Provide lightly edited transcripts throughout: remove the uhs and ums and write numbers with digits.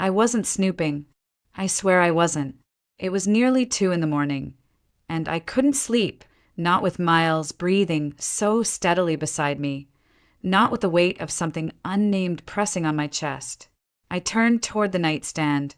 I wasn't snooping. I swear I wasn't. It was nearly 2 in the morning, and I couldn't sleep, not with Miles breathing so steadily beside me, not with the weight of something unnamed pressing on my chest. I turned toward the nightstand,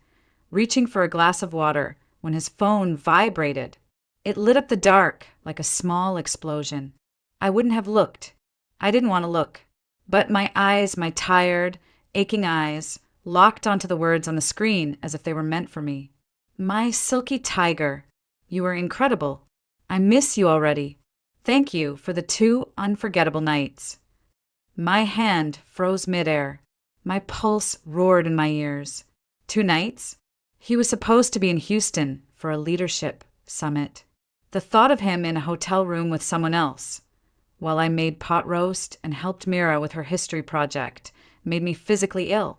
reaching for a glass of water when his phone vibrated. It lit up the dark like a small explosion. I wouldn't have looked. I didn't want to look. But my eyes, my tired, aching eyes, locked onto the words on the screen as if they were meant for me. My silky tiger, you were incredible. I miss you already. Thank you for the 2 unforgettable nights. My hand froze midair. My pulse roared in my ears. 2 nights? He was supposed to be in Houston for a leadership summit. The thought of him in a hotel room with someone else, while I made pot roast and helped Mira with her history project, made me physically ill.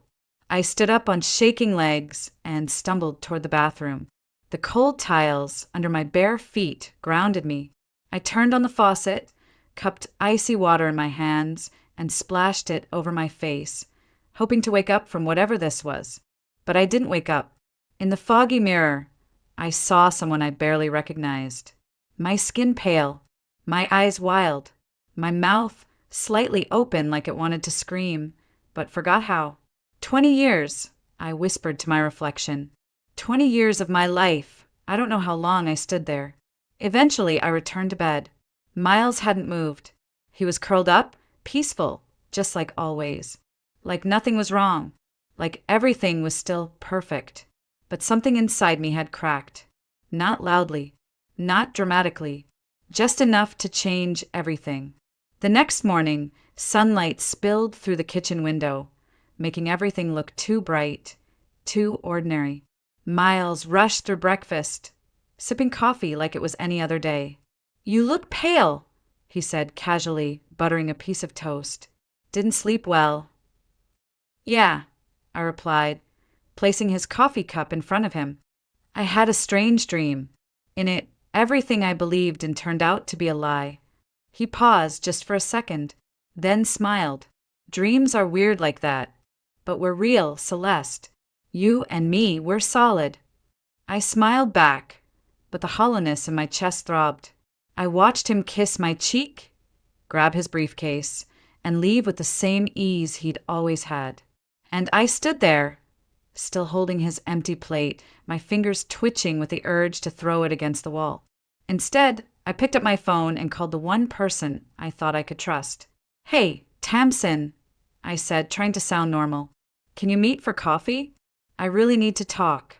I stood up on shaking legs and stumbled toward the bathroom. The cold tiles under my bare feet grounded me. I turned on the faucet, cupped icy water in my hands, and splashed it over my face, hoping to wake up from whatever this was. But I didn't wake up. In the foggy mirror, I saw someone I barely recognized. My skin pale, my eyes wild, my mouth slightly open like it wanted to scream, but forgot how. 20 years, I whispered to my reflection. 20 years of my life. I don't know how long I stood there. Eventually, I returned to bed. Miles hadn't moved. He was curled up, peaceful, just like always. Like nothing was wrong. Like everything was still perfect. But something inside me had cracked. Not loudly. Not dramatically. Just enough to change everything. The next morning, sunlight spilled through the kitchen window, making everything look too bright, too ordinary. Miles rushed through breakfast, sipping coffee like it was any other day. "You look pale," he said casually, buttering a piece of toast. "Didn't sleep well." "Yeah," I replied, placing his coffee cup in front of him. "I had a strange dream. In it, everything I believed in turned out to be a lie." He paused just for a second, then smiled. "Dreams are weird like that. But we're real, Celeste. You and me, we're solid." I smiled back, but the hollowness in my chest throbbed. I watched him kiss my cheek, grab his briefcase, and leave with the same ease he'd always had. And I stood there, still holding his empty plate, my fingers twitching with the urge to throw it against the wall. Instead, I picked up my phone and called the one person I thought I could trust. "Hey, Tamsin," I said, trying to sound normal. "Can you meet for coffee? I really need to talk."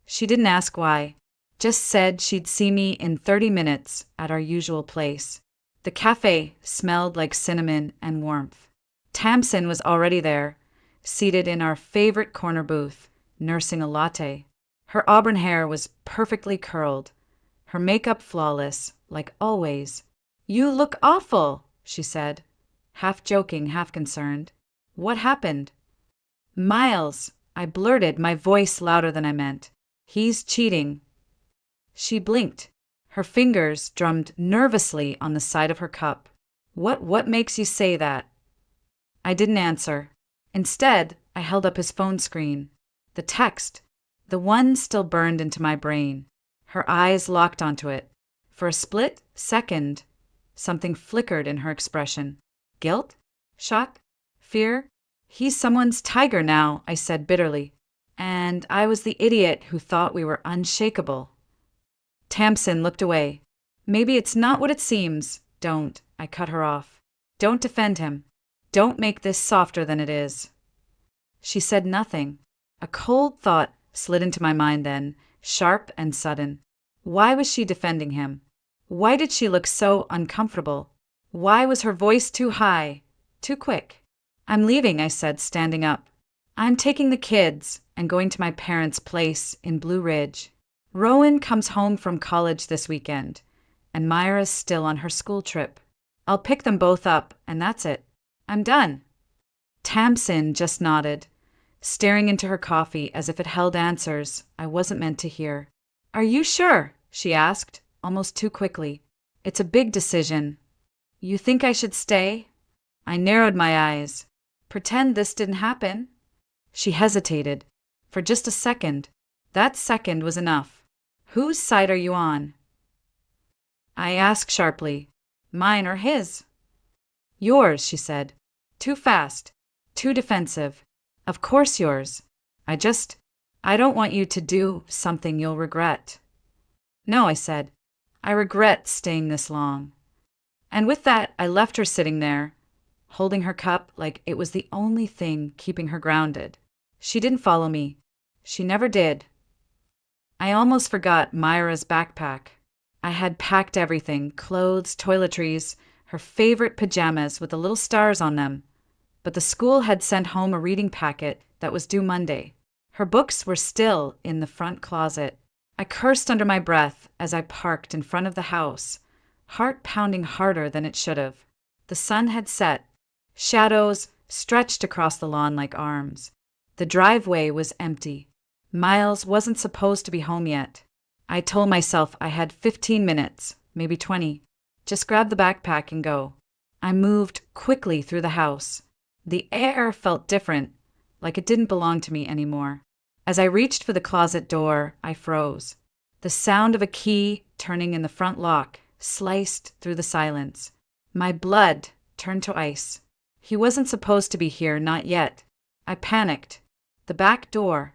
She didn't ask why, just said she'd see me in 30 minutes at our usual place. The cafe smelled like cinnamon and warmth. Tamsin was already there, seated in our favorite corner booth, nursing a latte. Her auburn hair was perfectly curled, her makeup flawless, like always. "You look awful," she said, half joking, half concerned. "What happened?" "Miles," I blurted, my voice louder than I meant. "He's cheating." She blinked. Her fingers drummed nervously on the side of her cup. What makes you say that?" I didn't answer. Instead, I held up his phone screen. The text, the one still burned into my brain. Her eyes locked onto it. For a split second, something flickered in her expression. Guilt? Shock? Fear? "He's someone's tiger now," I said bitterly. And I was the idiot who thought we were unshakable. Tamsin looked away. "Maybe it's not what it seems." "Don't," I cut her off. "Don't defend him. Don't make this softer than it is." She said nothing. A cold thought slid into my mind then, sharp and sudden. Why was she defending him? Why did she look so uncomfortable? Why was her voice too high, too quick? "I'm leaving," I said, standing up. "I'm taking the kids and going to my parents' place in Blue Ridge. Rowan comes home from college this weekend, and Myra's still on her school trip. I'll pick them both up, and that's it. I'm done." Tamsin just nodded, staring into her coffee as if it held answers I wasn't meant to hear. "Are you sure?" she asked, almost too quickly. "It's a big decision." "You think I should stay?" I narrowed my eyes. "Pretend this didn't happen?" She hesitated, For just a second. That second was enough. Whose side are you on? I asked sharply. Mine or his? Yours, she said. Too fast. Too defensive. Of course yours. I don't want you to do something you'll regret. No, I said. I regret staying this long. And with that, I left her sitting there, holding her cup like it was the only thing keeping her grounded. She didn't follow me. She never did. I almost forgot Myra's backpack. I had packed everything, clothes, toiletries, her favorite pajamas with the little stars on them. But the school had sent home a reading packet that was due Monday. Her books were still in the front closet. I cursed under my breath as I parked in front of the house, heart pounding harder than it should have. The sun had set. Shadows stretched across the lawn like arms. The driveway was empty. Miles wasn't supposed to be home yet. I told myself I had 15 minutes, maybe 20. Just grab the backpack and go. I moved quickly through the house. The air felt different, like it didn't belong to me anymore. As I reached for the closet door, I froze. The sound of a key turning in the front lock sliced through the silence. My blood turned to ice. He wasn't supposed to be here, not yet. I panicked. The back door.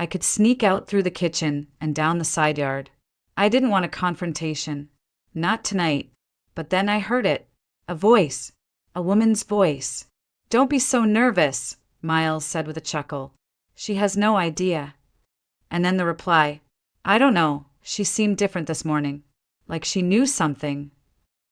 I could sneak out through the kitchen and down the side yard. I didn't want a confrontation. Not tonight. But then I heard it. A voice. A woman's voice. Don't be so nervous, Miles said with a chuckle. She has no idea. And then the reply. I don't know. She seemed different this morning. Like she knew something.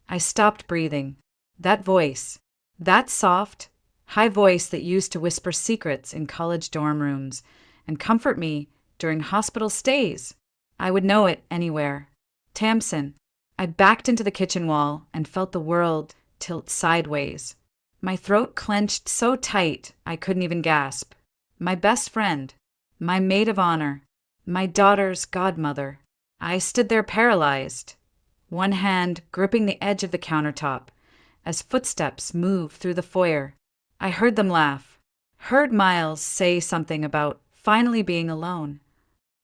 I stopped breathing. That voice. That soft, high voice that used to whisper secrets in college dorm rooms and comfort me during hospital stays. I would know it anywhere. Tamsin. I backed into the kitchen wall and felt the world tilt sideways. My throat clenched so tight I couldn't even gasp. My best friend. My maid of honor. My daughter's godmother. I stood there paralyzed, one hand gripping the edge of the countertop, as footsteps moved through the foyer. I heard them laugh. Heard Miles say something about finally being alone.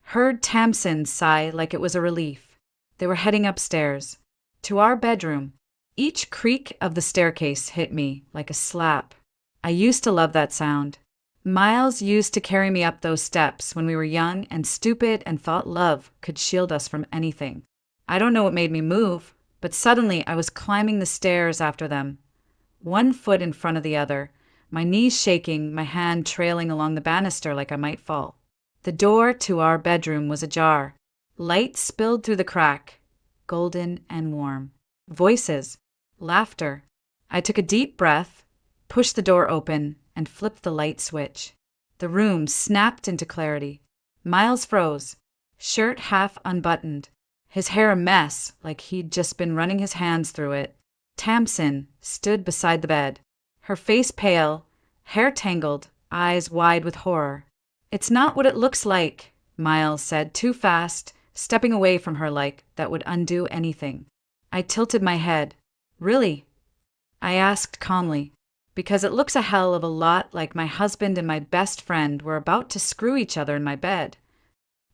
Heard Tamsin sigh like it was a relief. They were heading upstairs, to our bedroom. Each creak of the staircase hit me like a slap. I used to love that sound. Miles used to carry me up those steps when we were young and stupid and thought love could shield us from anything. I don't know what made me move, but suddenly I was climbing the stairs after them, one foot in front of the other, my knees shaking, my hand trailing along the banister like I might fall. The door to our bedroom was ajar. Light spilled through the crack, golden and warm. Voices. Laughter. I took a deep breath, pushed the door open, and flipped the light switch. The room snapped into clarity. Miles froze, shirt half unbuttoned, his hair a mess like he'd just been running his hands through it. Tamsin stood beside the bed, her face pale, hair tangled, eyes wide with horror. It's not what it looks like, Miles said too fast, stepping away from her like that would undo anything. I tilted my head. Really? I asked calmly. Because it looks a hell of a lot like my husband and my best friend were about to screw each other in my bed.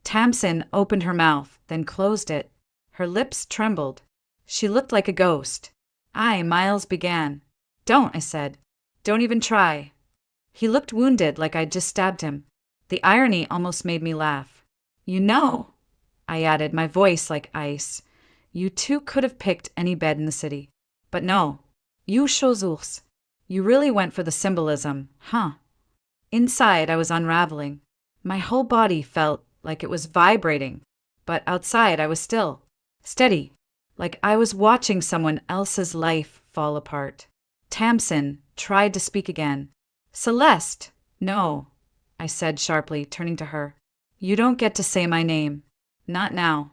Tamsin opened her mouth, then closed it. Her lips trembled. She looked like a ghost. Miles began. Don't, I said. Don't even try. He looked wounded like I'd just stabbed him. The irony almost made me laugh. You know, I added, my voice like ice. You two could have picked any bed in the city. But no, you chose. You really went for the symbolism, huh? Inside, I was unraveling. My whole body felt like it was vibrating, but outside I was still, steady, like I was watching someone else's life fall apart. Tamsin tried to speak again. Celeste! No, I said sharply, turning to her. You don't get to say my name. Not now.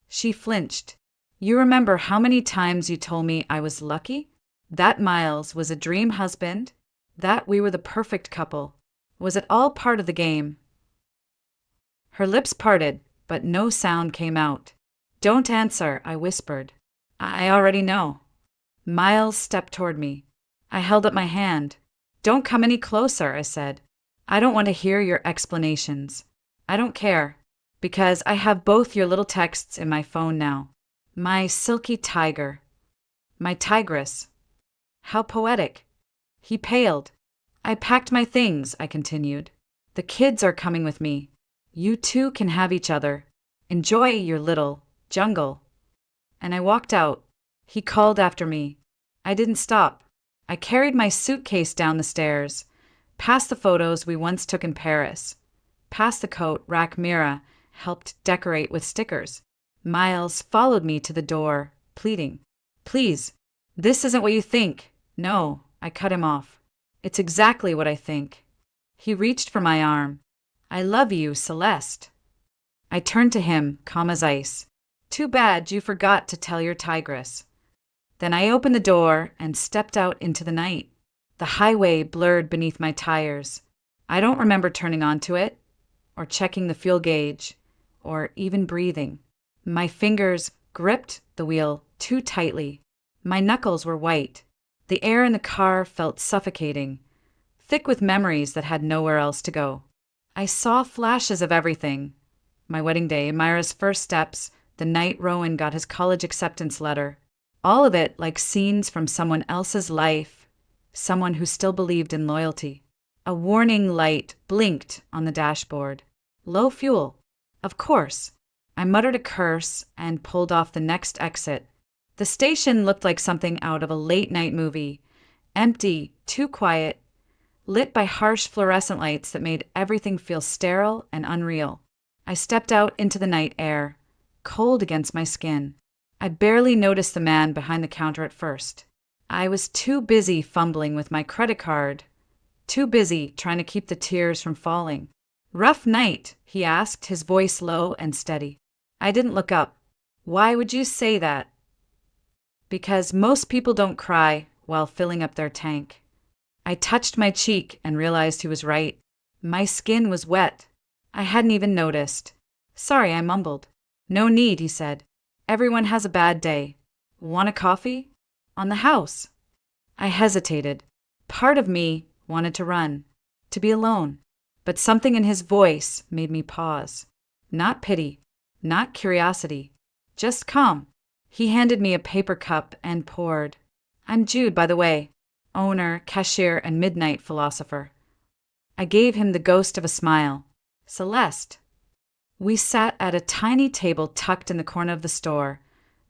She flinched. You remember how many times you told me I was lucky? That Miles was a dream husband? That we were the perfect couple? Was it all part of the game? Her lips parted, but no sound came out. Don't answer, I whispered. I already know. Miles stepped toward me. I held up my hand. Don't come any closer, I said. I don't want to hear your explanations. I don't care, because I have both your little texts in my phone now. My silky tiger. My tigress. How poetic. He paled. I packed my things, I continued. The kids are coming with me. You two can have each other. Enjoy your little jungle. And I walked out. He called after me. I didn't stop. I carried my suitcase down the stairs, past the photos we once took in Paris, past the coat Rack Mira helped decorate with stickers. Miles followed me to the door, pleading, "Please, this isn't what you think." "No," I cut him off. "It's exactly what I think." He reached for my arm. "I love you, Celeste." I turned to him, calm as ice. "Too bad you forgot to tell your tigress." Then I opened the door and stepped out into the night. The highway blurred beneath my tires. I don't remember turning onto it, or checking the fuel gauge, or even breathing. My fingers gripped the wheel too tightly. My knuckles were white. The air in the car felt suffocating, thick with memories that had nowhere else to go. I saw flashes of everything. My wedding day, Myra's first steps, the night Rowan got his college acceptance letter. All of it like scenes from someone else's life, someone who still believed in loyalty. A warning light blinked on the dashboard. Low fuel. Of course. I muttered a curse and pulled off the next exit. The station looked like something out of a late-night movie. Empty, too quiet, lit by harsh fluorescent lights that made everything feel sterile and unreal. I stepped out into the night air, cold against my skin. I barely noticed the man behind the counter at first. I was too busy fumbling with my credit card, too busy trying to keep the tears from falling. "Rough night?" he asked, his voice low and steady. I didn't look up. "Why would you say that?" "Because most people don't cry while filling up their tank." I touched my cheek and realized he was right. My skin was wet. I hadn't even noticed. "Sorry," I mumbled. "No need," he said. "Everyone has a bad day. Want a coffee?" "On the house." I hesitated. Part of me wanted to run, to be alone. But something in his voice made me pause. Not pity, not curiosity, just calm. He handed me a paper cup and poured. "I'm Jude, by the way. Owner, cashier, and midnight philosopher." I gave him the ghost of a smile. "Celeste." We sat at a tiny table tucked in the corner of the store,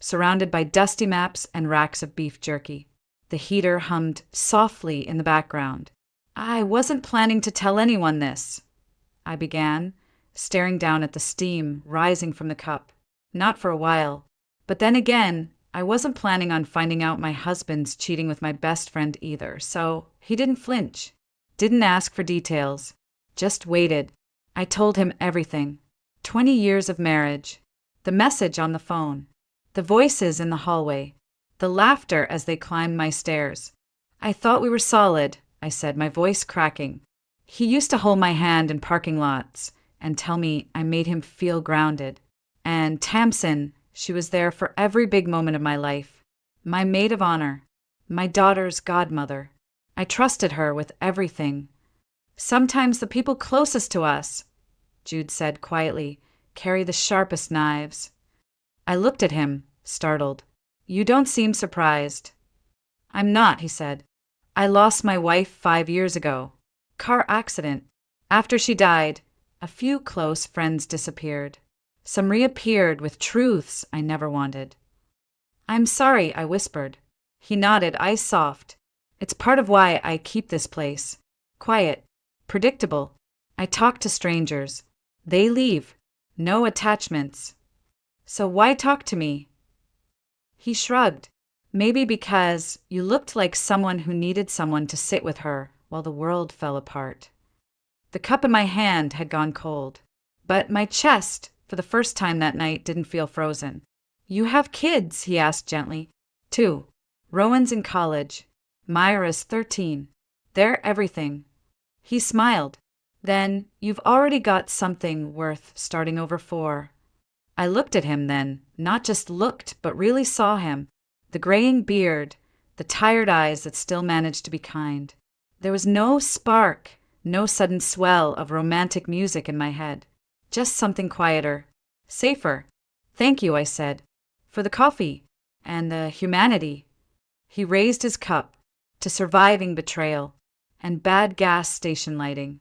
surrounded by dusty maps and racks of beef jerky. The heater hummed softly in the background. "I wasn't planning to tell anyone this," I began, staring down at the steam rising from the cup. "Not for a while. But then again, I wasn't planning on finding out my husband's cheating with my best friend either, so he didn't flinch. Didn't ask for details. Just waited. I told him everything. 20 years of marriage. The message on the phone. The voices in the hallway. The laughter as they climbed my stairs. "I thought we were solid," I said, my voice cracking. He used to hold my hand in parking lots and tell me I made him feel grounded. And Tamsin, she was there for every big moment of my life. My maid of honor. My daughter's godmother. I trusted her with everything. "Sometimes the people closest to us," Jude said quietly, "carry the sharpest knives." I looked at him, startled. "You don't seem surprised." "I'm not," he said. "I lost my wife 5 years ago. Car accident. After she died, a few close friends disappeared. Some reappeared with truths I never wanted." "I'm sorry," I whispered. He nodded, eyes soft. "It's part of why I keep this place. Quiet. Predictable. I talk to strangers. They leave. No attachments. So why talk to me?" He shrugged. "Maybe because you looked like someone who needed someone to sit with her while the world fell apart." The cup in my hand had gone cold, but my chest, for the first time that night, didn't feel frozen. "You have kids?" he asked gently. "2. Rowan's in college. Myra's 13. They're everything." He smiled. "Then you've already got something worth starting over for." I looked at him then, not just looked, but really saw him. The graying beard, the tired eyes that still managed to be kind. There was no spark, No sudden swell of romantic music in my head. Just something quieter. Safer. Thank you, I said. For the coffee. And the humanity. He raised his cup to surviving betrayal and bad gas station lighting.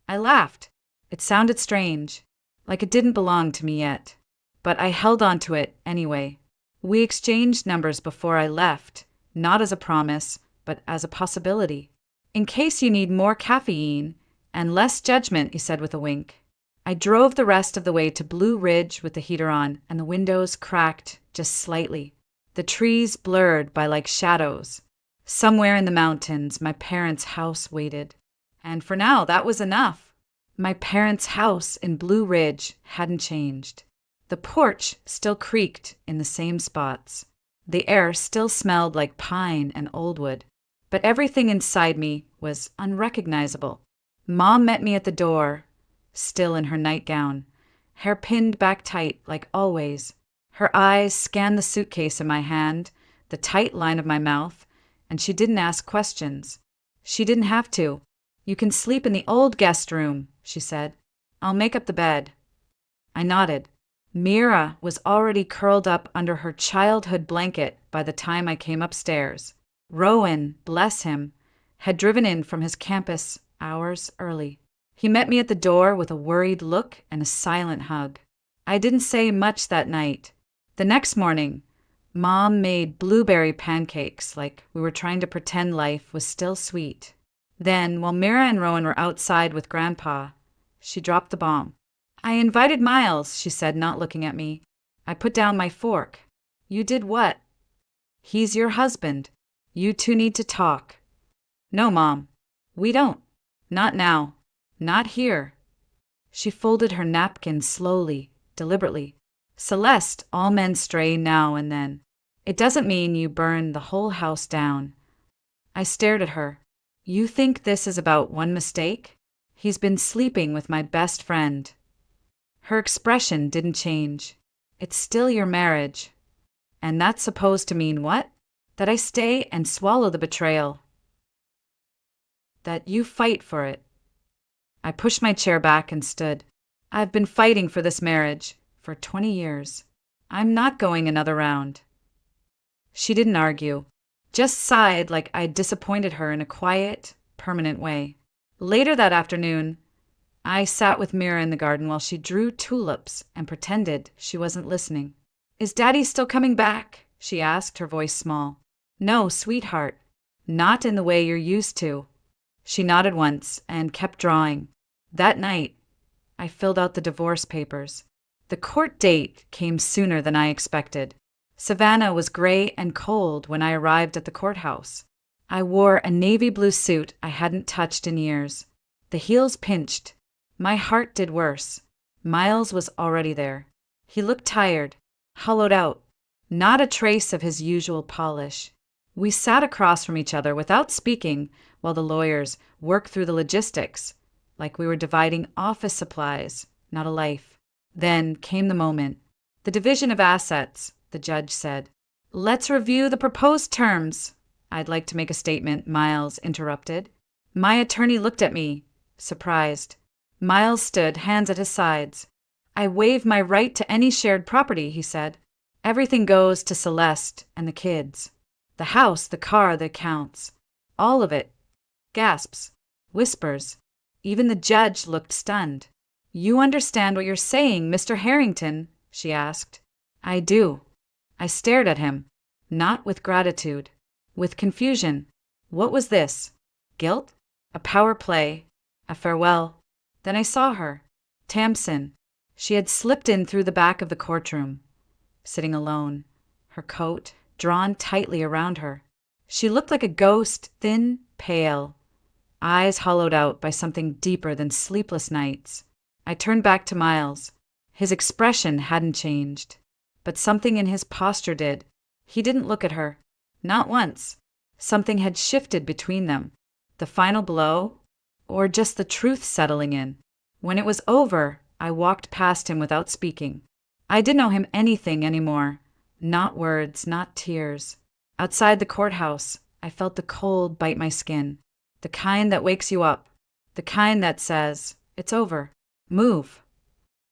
I laughed. It sounded strange, like it didn't belong to me yet. But I held on to it anyway. We exchanged numbers before I left, not as a promise, but as a possibility. In case you need more caffeine and less judgment, he said with a wink. I drove the rest of the way to Blue Ridge with the heater on, and the windows cracked just slightly. The trees blurred by like shadows. Somewhere in the mountains, my parents' house waited. And for now, that was enough. My parents' house in Blue Ridge hadn't changed. The porch still creaked in the same spots. The air still smelled like pine and old wood. But everything inside me was unrecognizable. Mom met me at the door, still in her nightgown, hair pinned back tight like always. Her eyes scanned the suitcase in my hand, the tight line of my mouth, and she didn't ask questions. She didn't have to. You can sleep in the old guest room, she said. I'll make up the bed. I nodded. Mira was already curled up under her childhood blanket by the time I came upstairs. Rowan, bless him, had driven in from his campus hours early. He met me at the door with a worried look and a silent hug. I didn't say much that night. The next morning, Mom made blueberry pancakes like we were trying to pretend life was still sweet. Then, while Mira and Rowan were outside with Grandpa, she dropped the bomb. I invited Miles, she said, not looking at me. I put down my fork. You did what? He's your husband. You two need to talk. No, Mom. We don't. Not now. Not here. She folded her napkin slowly, deliberately. Celeste, all men stray now and then. It doesn't mean you burn the whole house down. I stared at her. You think this is about one mistake? He's been sleeping with my best friend. Her expression didn't change. It's still your marriage. And that's supposed to mean what? That I stay and swallow the betrayal. That you fight for it. I pushed my chair back and stood. I've been fighting for this marriage for 20 years. I'm not going another round. She didn't argue, just sighed like I'd disappointed her in a quiet, permanent way. Later that afternoon, I sat with Mira in the garden while she drew tulips and pretended she wasn't listening. Is Daddy still coming back? She asked, her voice small. No, sweetheart. Not in the way you're used to. She nodded once and kept drawing. That night, I filled out the divorce papers. The court date came sooner than I expected. Savannah was gray and cold when I arrived at the courthouse. I wore a navy blue suit I hadn't touched in years. The heels pinched. My heart did worse. Miles was already there. He looked tired, hollowed out, not a trace of his usual polish. We sat across from each other without speaking while the lawyers worked through the logistics, like we were dividing office supplies, not a life. Then came the moment. The division of assets, the judge said. Let's review the proposed terms. I'd like to make a statement, Miles interrupted. My attorney looked at me, surprised. Miles stood, hands at his sides. I waive my right to any shared property, he said. Everything goes to Celeste and the kids. The house, the car, the accounts. All of it. Gasps. Whispers. Even the judge looked stunned. You understand what you're saying, Mr. Harrington? She asked. I do. I stared at him. Not with gratitude. With confusion. What was this? Guilt? A power play? A farewell? Then I saw her. Tamsin. She had slipped in through the back of the courtroom, sitting alone, her coat drawn tightly around her. She looked like a ghost, thin, pale, eyes hollowed out by something deeper than sleepless nights. I turned back to Miles. His expression hadn't changed, but something in his posture did. He didn't look at her. Not once. Something had shifted between them. The final blow, or just the truth settling in. When it was over, I walked past him without speaking. I didn't owe him anything anymore. Not words, not tears. Outside the courthouse, I felt the cold bite my skin. The kind that wakes you up. The kind that says, "It's over. Move."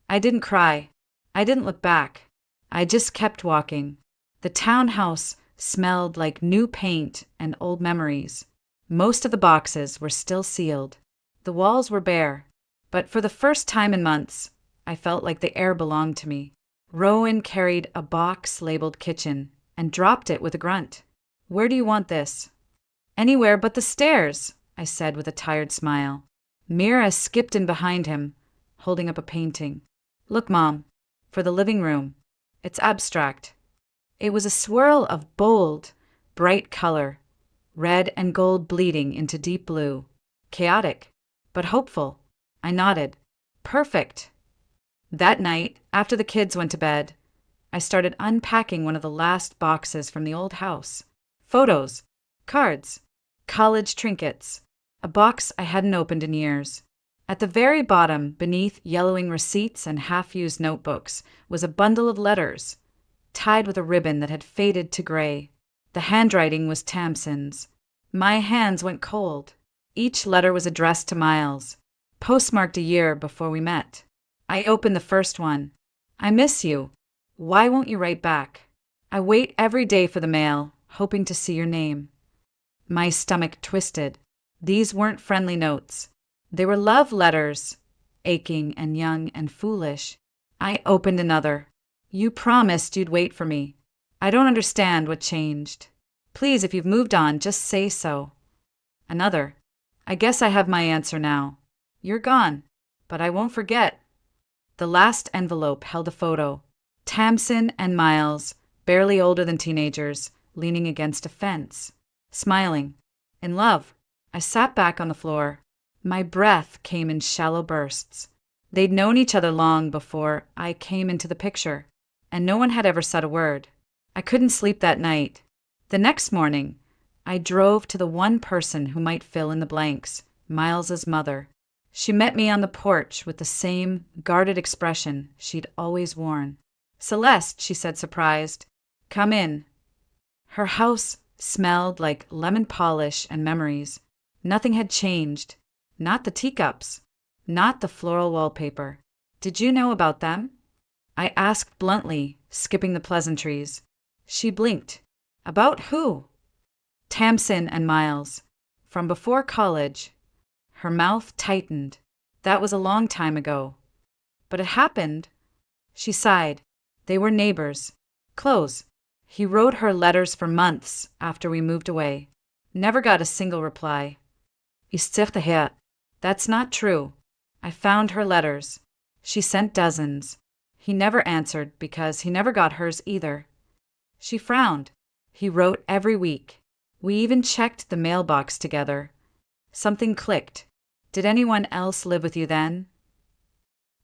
I didn't cry. I didn't look back. I just kept walking. The townhouse smelled like new paint and old memories. Most of the boxes were still sealed. The walls were bare. But for the first time in months, I felt like the air belonged to me. Rowan carried a box labeled kitchen and dropped it with a grunt. "Where do you want this?" "Anywhere but the stairs," I said with a tired smile. Mira skipped in behind him, holding up a painting. "Look, Mom, for the living room. It's abstract." It was a swirl of bold, bright color, red and gold bleeding into deep blue. Chaotic, but hopeful. I nodded. "Perfect." That night, after the kids went to bed, I started unpacking one of the last boxes from the old house. Photos, cards, college trinkets, a box I hadn't opened in years. At the very bottom, beneath yellowing receipts and half-used notebooks, was a bundle of letters, tied with a ribbon that had faded to gray. The handwriting was Tamsin's. My hands went cold. Each letter was addressed to Miles, postmarked a year before we met. I opened the first one. "I miss you. Why won't you write back? I wait every day for the mail, hoping to see your name." My stomach twisted. These weren't friendly notes. They were love letters, aching and young and foolish. I opened another. "You promised you'd wait for me. I don't understand what changed. Please, if you've moved on, just say so." Another. "I guess I have my answer now. You're gone, but I won't forget." The last envelope held a photo. Tamsin and Miles, barely older than teenagers, leaning against a fence, smiling. In love. I sat back on the floor. My breath came in shallow bursts. They'd known each other long before I came into the picture, and no one had ever said a word. I couldn't sleep that night. The next morning, I drove to the one person who might fill in the blanks, Miles's mother. She met me on the porch with the same guarded expression she'd always worn. "Celeste," she said, surprised. "Come in." Her house smelled like lemon polish and memories. Nothing had changed. Not the teacups. Not the floral wallpaper. "Did you know about them?" I asked bluntly, skipping the pleasantries. She blinked. "About who?" "Tamsin and Miles. From before college." Her mouth tightened. "That was a long time ago." "But it happened." She sighed. "They were neighbors. Close. He wrote her letters for months after we moved away. Never got a single reply." "Istirtehet. That's not true. I found her letters. She sent dozens. He never answered because he never got hers either." She frowned. "He wrote every week. We even checked the mailbox together." Something clicked. "Did anyone else live with you then?"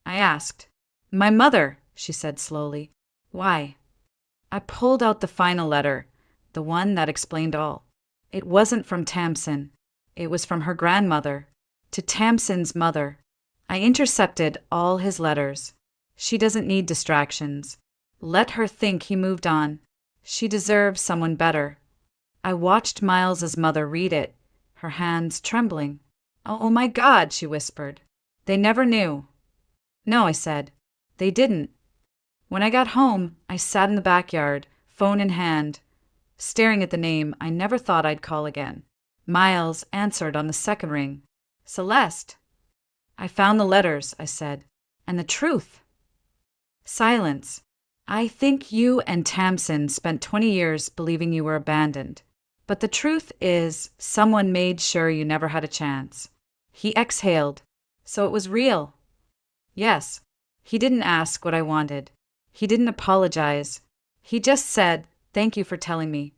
I asked. "My mother," she said slowly. "Why?" I pulled out the final letter, the one that explained all. It wasn't from Tamsin. It was from her grandmother, to Tamsin's mother. I intercepted all his letters. She doesn't need distractions. Let her think he moved on. She deserves someone better. I watched Miles's mother read it, her hands trembling. Oh my God," she whispered. "They never knew." "No," I said. "They didn't." When I got home, I sat in the backyard, phone in hand, staring at the name I never thought I'd call again. Miles answered on the second ring. "Celeste." "I found the letters," I said, "and the truth." Silence. "I think you and Tamsin spent 20 years believing you were abandoned. But the truth is, someone made sure you never had a chance." He exhaled. "So it was real?" "Yes." He didn't ask what I wanted. He didn't apologize. He just said, "Thank you for telling me."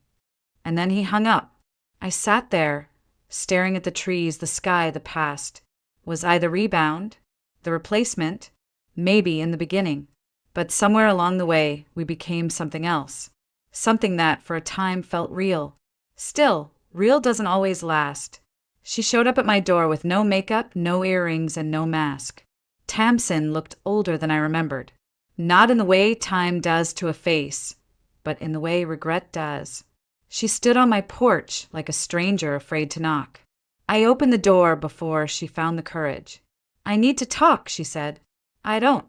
And then he hung up. I sat there, staring at the trees, the sky, the past. Was I the rebound? The replacement? Maybe in the beginning. But somewhere along the way, we became something else. Something that, for a time, felt real. Still, real doesn't always last. She showed up at my door with no makeup, no earrings, and no mask. Tamsin looked older than I remembered. Not in the way time does to a face, but in the way regret does. She stood on my porch like a stranger afraid to knock. I opened the door before she found the courage. I need to talk, she said. I don't.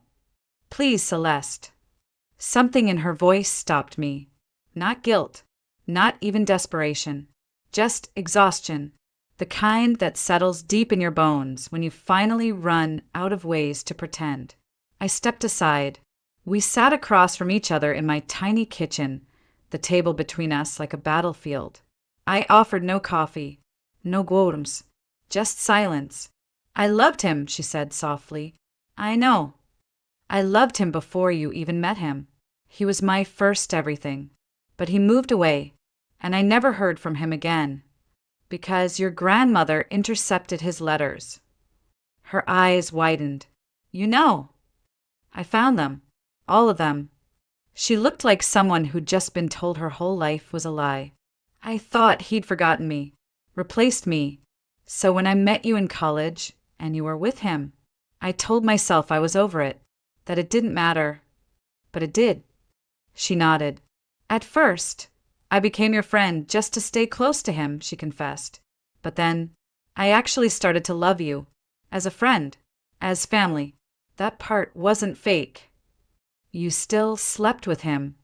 Please, Celeste. Something in her voice stopped me. Not guilt, not even desperation, just exhaustion. The kind that settles deep in your bones when you finally run out of ways to pretend. I stepped aside. We sat across from each other in my tiny kitchen, the table between us like a battlefield. I offered no coffee, no worms, just silence. I loved him, she said softly. I know. I loved him before you even met him. He was my first everything. But he moved away, and I never heard from him again. Because your grandmother intercepted his letters. Her eyes widened. You know. I found them. All of them. She looked like someone who'd just been told her whole life was a lie. I thought he'd forgotten me, replaced me. So when I met you in college, and you were with him, I told myself I was over it, that it didn't matter. But it did. She nodded. At first, I became your friend just to stay close to him, she confessed. But then, I actually started to love you. As a friend. As family. That part wasn't fake. You still slept with him.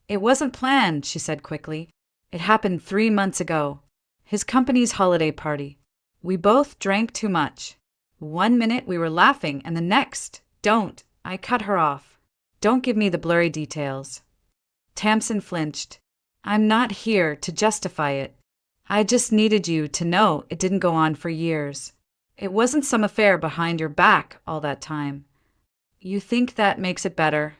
It wasn't planned, she said quickly. It happened 3 months ago. His company's holiday party. We both drank too much. 1 minute we were laughing, and the next, don't. I cut her off. Don't give me the blurry details. Tamsin flinched. I'm not here to justify it. I just needed you to know it didn't go on for years. It wasn't some affair behind your back all that time. You think that makes it better?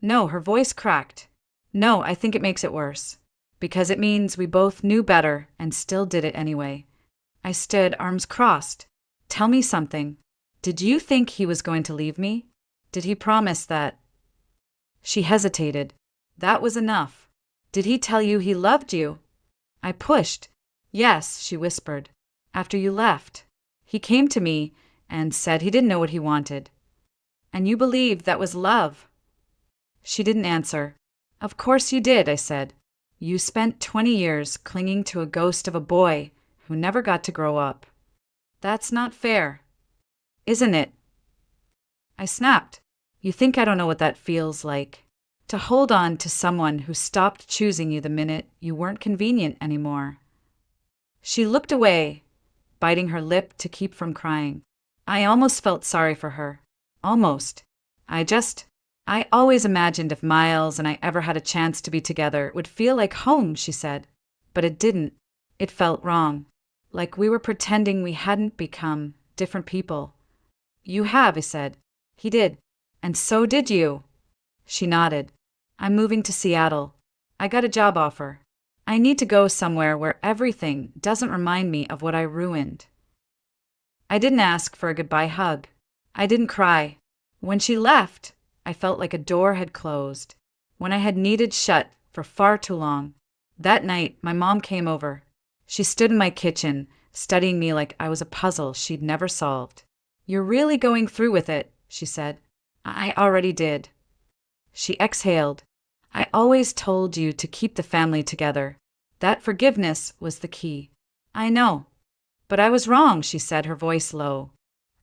No, her voice cracked. No, I think it makes it worse. Because it means we both knew better and still did it anyway. I stood, arms crossed. Tell me something. Did you think he was going to leave me? Did he promise that? She hesitated. That was enough. Did he tell you he loved you? I pushed. Yes, she whispered. After you left. He came to me and said he didn't know what he wanted. And you believed that was love. She didn't answer. Of course you did, I said. You spent 20 years clinging to a ghost of a boy who never got to grow up. That's not fair. Isn't it? I snapped. You think I don't know what that feels like? To hold on to someone who stopped choosing you the minute you weren't convenient anymore. She looked away, biting her lip to keep from crying. I almost felt sorry for her. Almost. I always imagined if Miles and I ever had a chance to be together, it would feel like home, she said. But it didn't. It felt wrong. Like we were pretending we hadn't become different people. You have, I said. He did. And so did you. She nodded. I'm moving to Seattle. I got a job offer. I need to go somewhere where everything doesn't remind me of what I ruined. I didn't ask for a goodbye hug. I didn't cry. When she left, I felt like a door had closed. When I had needed shut for far too long. That night, my mom came over. She stood in my kitchen, studying me like I was a puzzle she'd never solved. You're really going through with it, she said. I already did. She exhaled. I always told you to keep the family together. That forgiveness was the key. I know. But I was wrong, she said, her voice low.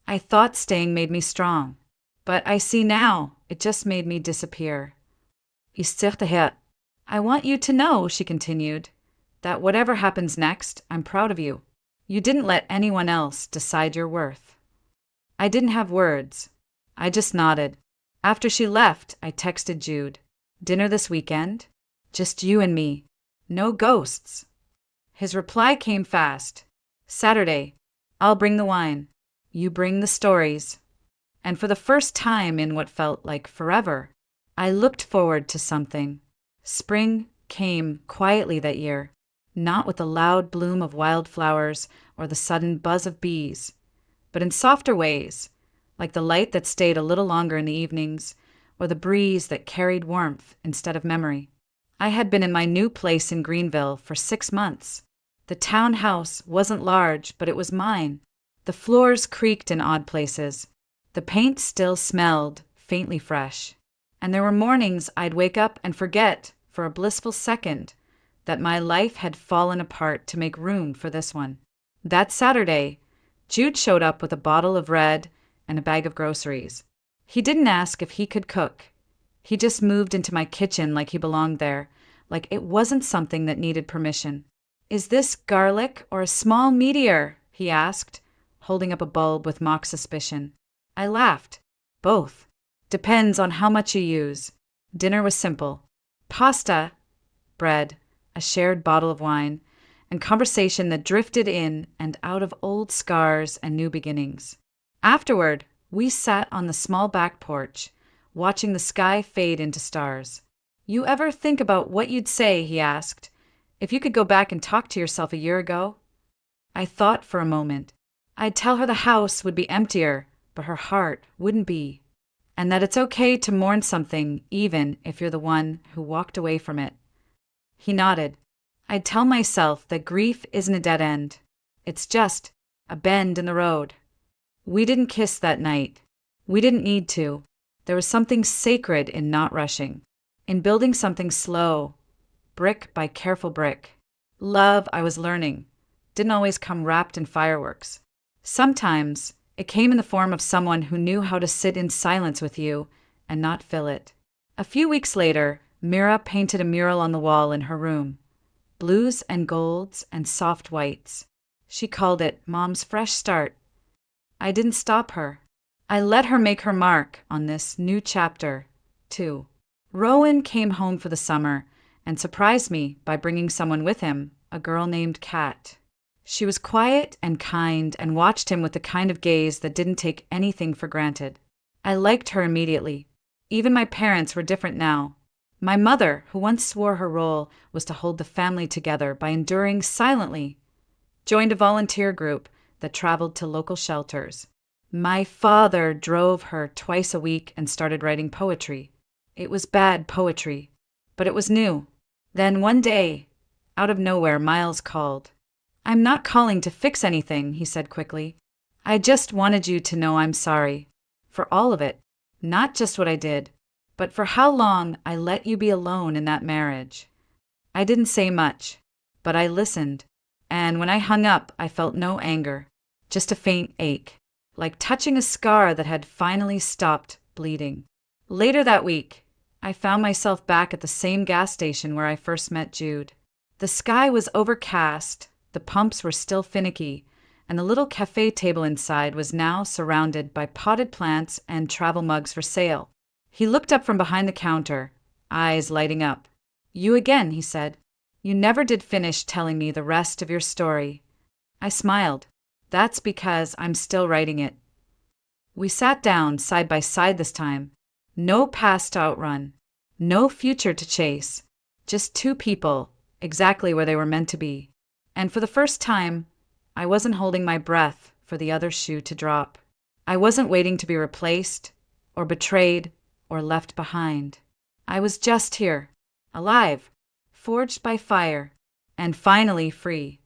I thought staying made me strong. But I see now, it just made me disappear. I want you to know, she continued, that whatever happens next, I'm proud of you. You didn't let anyone else decide your worth. I didn't have words. I just nodded. After she left, I texted Jude. Dinner this weekend? Just you and me. No ghosts. His reply came fast. Saturday. I'll bring the wine. You bring the stories. And for the first time in what felt like forever, I looked forward to something. Spring came quietly that year, not with the loud bloom of wildflowers or the sudden buzz of bees, but in softer ways, like the light that stayed a little longer in the evenings, or the breeze that carried warmth instead of memory. I had been in my new place in Greenville for 6 months. The townhouse wasn't large, but it was mine. The floors creaked in odd places. The paint still smelled faintly fresh. And there were mornings I'd wake up and forget, for a blissful second, that my life had fallen apart to make room for this one. That Saturday, Jude showed up with a bottle of red and a bag of groceries. He didn't ask if he could cook. He just moved into my kitchen like he belonged there, like it wasn't something that needed permission. "Is this garlic or a small meteor?" he asked, holding up a bulb with mock suspicion. I laughed. "Both. Depends on how much you use." Dinner was simple. Pasta, bread, a shared bottle of wine, and conversation that drifted in and out of old scars and new beginnings. Afterward, we sat on the small back porch, watching the sky fade into stars. "You ever think about what you'd say," he asked, "if you could go back and talk to yourself a year ago?" I thought for a moment. I'd tell her the house would be emptier, but her heart wouldn't be. And that it's okay to mourn something even if you're the one who walked away from it. He nodded. I'd tell myself that grief isn't a dead end. It's just a bend in the road. We didn't kiss that night. We didn't need to. There was something sacred in not rushing, in building something slow, brick by careful brick. Love, I was learning, didn't always come wrapped in fireworks. Sometimes it came in the form of someone who knew how to sit in silence with you and not fill it. A few weeks later, Mira painted a mural on the wall in her room. Blues and golds and soft whites. She called it Mom's Fresh Start. I didn't stop her. I let her make her mark on this new chapter, too. Rowan came home for the summer and surprised me by bringing someone with him, a girl named Kat. She was quiet and kind and watched him with the kind of gaze that didn't take anything for granted. I liked her immediately. Even my parents were different now. My mother, who once swore her role was to hold the family together by enduring silently, joined a volunteer group that traveled to local shelters. My father drove her twice a week and started writing poetry. It was bad poetry, but it was new. Then one day, out of nowhere, Miles called. "I'm not calling to fix anything," he said quickly. "I just wanted you to know I'm sorry. For all of it. Not just what I did, but for how long I let you be alone in that marriage." I didn't say much, but I listened, and when I hung up, I felt no anger, just a faint ache, like touching a scar that had finally stopped bleeding. Later that week, I found myself back at the same gas station where I first met Jude. The sky was overcast, the pumps were still finicky, and the little cafe table inside was now surrounded by potted plants and travel mugs for sale. He looked up from behind the counter, eyes lighting up. "You again," he said. "You never did finish telling me the rest of your story." I smiled. "That's because I'm still writing it." We sat down side by side this time. No past to outrun, no future to chase, just two people, exactly where they were meant to be. And for the first time, I wasn't holding my breath for the other shoe to drop. I wasn't waiting to be replaced, or betrayed, or left behind. I was just here, alive, forged by fire, and finally free.